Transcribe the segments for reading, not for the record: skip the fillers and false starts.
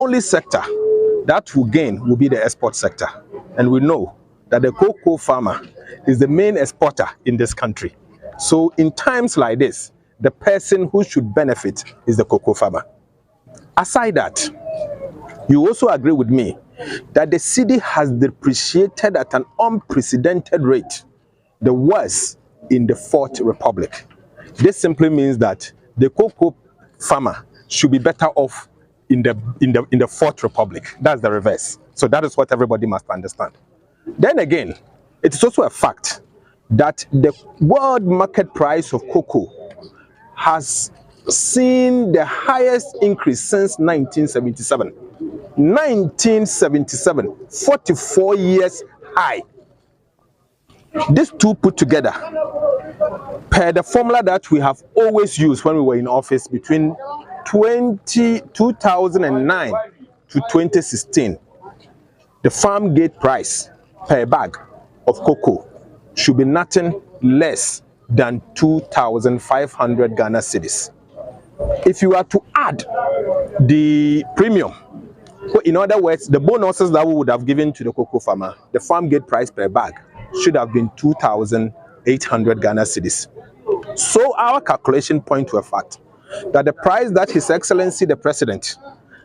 only sector that will gain will be the export sector. And we know that the cocoa farmer is the main exporter in this country. So in times like this, the person who should benefit is the cocoa farmer. Aside that, you also agree with me that the cedi has depreciated at an unprecedented rate, the worst in the Fourth Republic. This simply means that the cocoa farmer should be better off in the Fourth Republic. That's the reverse. So that is what everybody must understand. Then again, it is also a fact that the world market price of cocoa has seen the highest increase since 1977. 1977, 44 years high. These two put together, per the formula that we have always used when we were in office between 2009 to 2016, the farm gate price per bag of cocoa should be nothing less than 2,500 Ghana cedis. If you are to add the premium, in other words, the bonuses that we would have given to the cocoa farmer, the farm gate price per bag should have been 2,800 Ghana cedis. So our calculation points to a fact that the price that His Excellency the President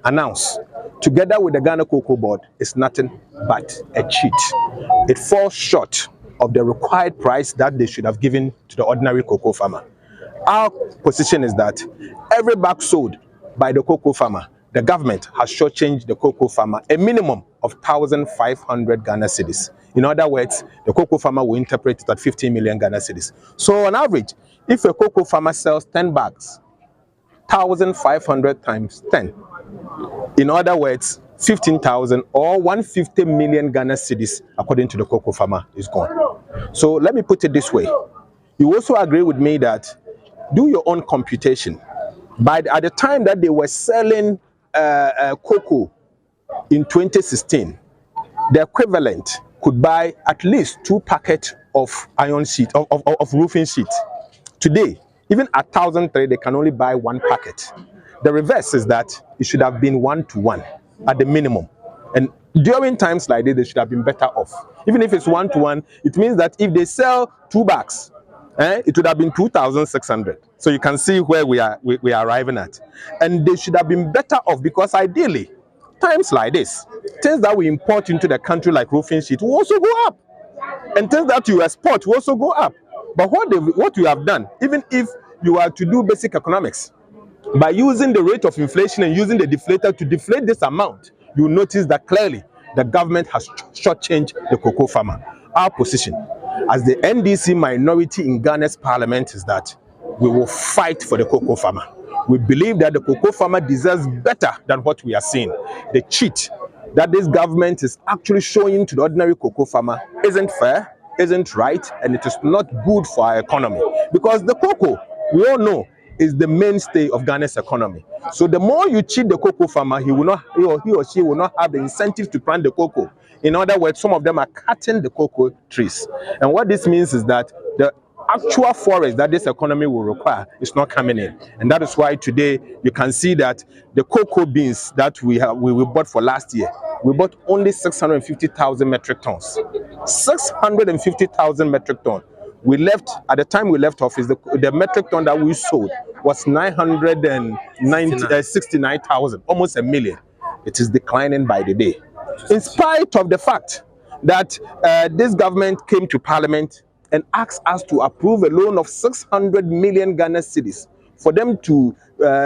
announced, together with the Ghana Cocoa Board, is nothing but a cheat. It falls short of the required price that they should have given to the ordinary cocoa farmer. Our position is that every bag sold by the cocoa farmer, the government has shortchanged the cocoa farmer a minimum of 1,500 Ghana cedis. In other words, the cocoa farmer will interpret it at 15 million Ghana cedis. So on average, if a cocoa farmer sells 10 bags, 1,500 times 10, in other words, 15,000 or 150 million Ghana cedis, according to the cocoa farmer, is gone. So let me put it this way. You also agree with me that do your own computation. At the time that they were selling cocoa in 2016, the equivalent could buy at least 2 packets of iron sheet, of roofing sheet. Today, even at 1,003, they can only buy 1 packet. The reverse is that it should have been 1-to-1 at the minimum. And during times like this, they should have been better off. Even if it's 1-to-1, it means that if they sell 2 bags, it would have been 2,600. So you can see where we are arriving at. And they should have been better off, because ideally, times like this, things that we import into the country like roofing sheet will also go up. And things that you export will also go up. But what you have done, even if you are to do basic economics, by using the rate of inflation and using the deflator to deflate this amount, you notice that clearly the government has shortchanged the cocoa farmer. Our position as the NDC minority in Ghana's parliament is that we will fight for the cocoa farmer. We believe that the cocoa farmer deserves better than what we are seeing. The cheat that this government is actually showing to the ordinary cocoa farmer isn't fair, isn't right, and it is not good for our economy. Because the cocoa, we all know, is the mainstay of Ghana's economy. So the more you cheat the cocoa farmer, he or she will not have the incentive to plant the cocoa. In other words, some of them are cutting the cocoa trees. And what this means is that the actual forest that this economy will require is not coming in. And that is why today you can see that the cocoa beans that we bought for last year, we bought only 650,000 metric tons. 650,000 metric tons. We left, at the time we left office, the metric ton that we sold was 969,000, almost 1 million. It is declining by the day. In spite of the fact that this government came to parliament and asked us to approve a loan of 600 million Ghana cedis for them to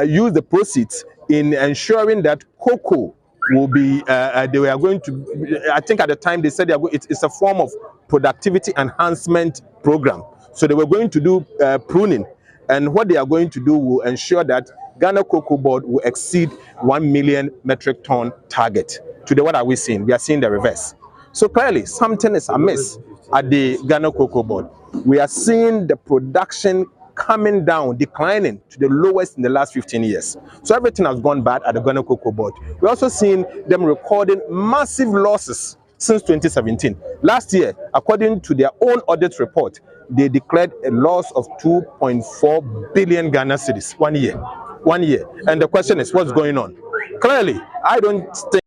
use the proceeds in ensuring that cocoa will be, they were going to, I think at the time they said it's a form of productivity enhancement program. So they were going to do pruning, and what they are going to do will ensure that Ghana Cocoa Board will exceed 1 million metric ton target. Today, what are we seeing? We are seeing the reverse. So clearly, something is amiss at the Ghana Cocoa Board. We are seeing the production coming down, declining to the lowest in the last 15 years. So everything has gone bad at the Ghana Cocoa Board. We're also seeing them recording massive losses since 2017. Last year, according to their own audit report, they declared a loss of 2.4 billion Ghana cedis 1 year. 1 year. And the question is, what's going on? Clearly, I don't think